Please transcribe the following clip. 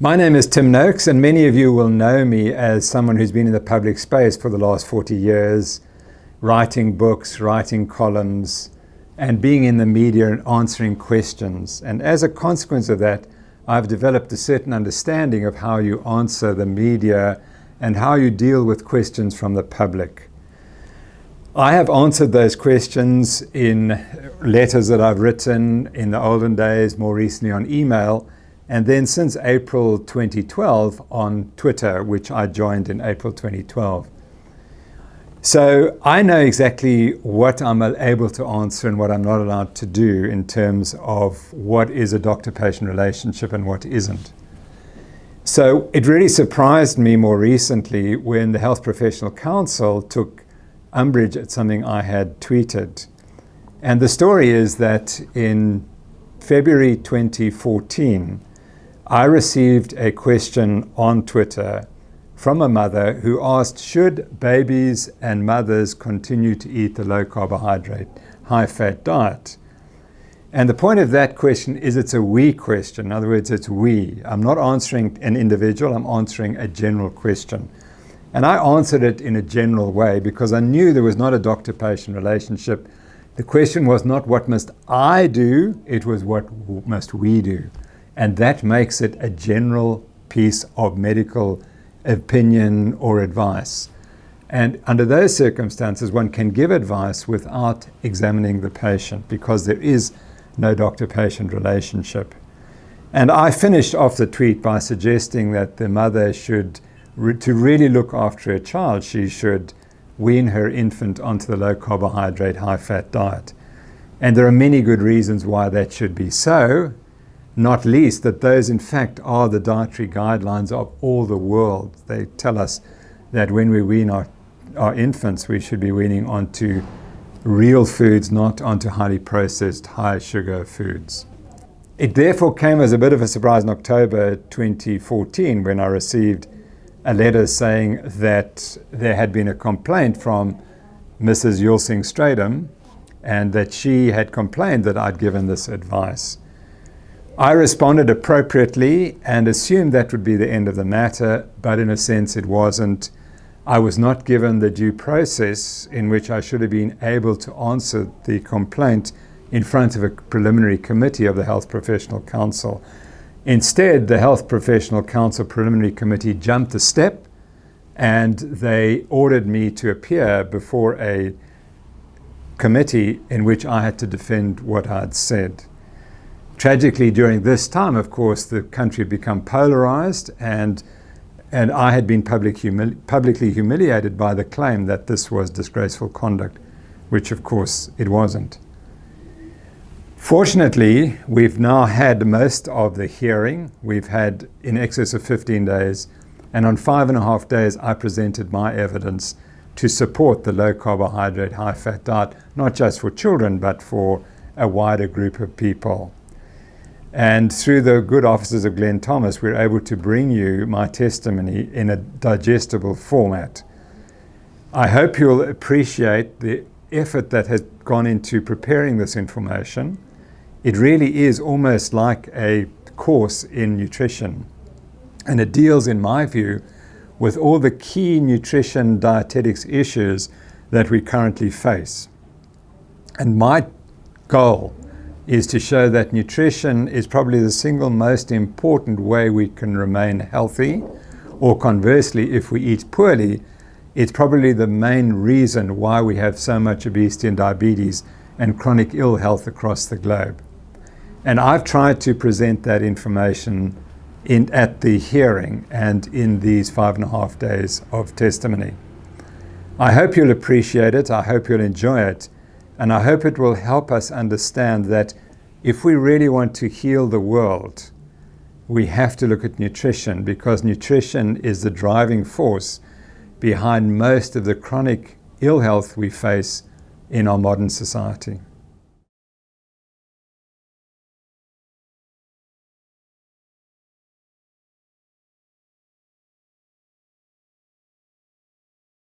My name is Tim Noakes, and many of you will know me as someone who's been in the public space for the last 40 years, writing books, writing columns, and being in the media and answering questions. And as a consequence of that, I've developed a certain understanding of how you answer the media and how you deal with questions from the public. I have answered those questions in letters that I've written in the olden days, more recently on email, and then since April 2012 on Twitter, which I joined in April 2012. So I know exactly what I'm able to answer and what I'm not allowed to do in terms of what is a doctor-patient relationship and what isn't. So it really surprised me more recently when the Health Professional Council took umbrage at something I had tweeted. And the story is that in February 2014, I received a question on Twitter from a mother who asked, should babies and mothers continue to eat the low carbohydrate, high fat diet? And the point of that question is it's a we question. In other words, it's we. I'm not answering an individual, I'm answering a general question. And I answered it in a general way because I knew there was not a doctor-patient relationship. The question was not what must I do, it was what must we do. And that makes it a general piece of medical opinion or advice. And under those circumstances, one can give advice without examining the patient because there is no doctor-patient relationship. And I finished off the tweet by suggesting that the mother should, to really look after her child, she should wean her infant onto the low carbohydrate, high fat diet. And there are many good reasons why that should be so. Not least that those, in fact, are the dietary guidelines of all the world. They tell us that when we wean our infants, we should be weaning onto real foods, not onto highly processed, high sugar foods. It therefore came as a bit of a surprise in October 2014 when I received a letter saying that there had been a complaint from Mrs. Yulsing-Stradom and that she had complained that I'd given this advice. I responded appropriately and assumed that would be the end of the matter, but in a sense it wasn't. I was not given the due process in which I should have been able to answer the complaint in front of a preliminary committee of the Health Professional Council. Instead, the Health Professional Council Preliminary Committee jumped a step and they ordered me to appear before a committee in which I had to defend what I'd said. Tragically, during this time, of course, the country had become polarized and I had been publicly humiliated by the claim that this was disgraceful conduct, which of course it wasn't. Fortunately, we've now had most of the hearing. We've had in excess of 15 days, and on 5.5 days I presented my evidence to support the low carbohydrate, high fat diet, not just for children, but for a wider group of people. And through the good offices of Glenn Thomas, we're able to bring you my testimony in a digestible format. I hope you'll appreciate the effort that has gone into preparing this information. It really is almost like a course in nutrition. And it deals, in my view, with all the key nutrition dietetics issues that we currently face. And my goal is to show that nutrition is probably the single most important way we can remain healthy, or conversely, if we eat poorly, it's probably the main reason why we have so much obesity and diabetes and chronic ill health across the globe. And I've tried to present that information at the hearing and in these 5.5 days of testimony. I hope you'll appreciate it, I hope you'll enjoy it, and I hope it will help us understand that if we really want to heal the world, we have to look at nutrition, because nutrition is the driving force behind most of the chronic ill health we face in our modern society.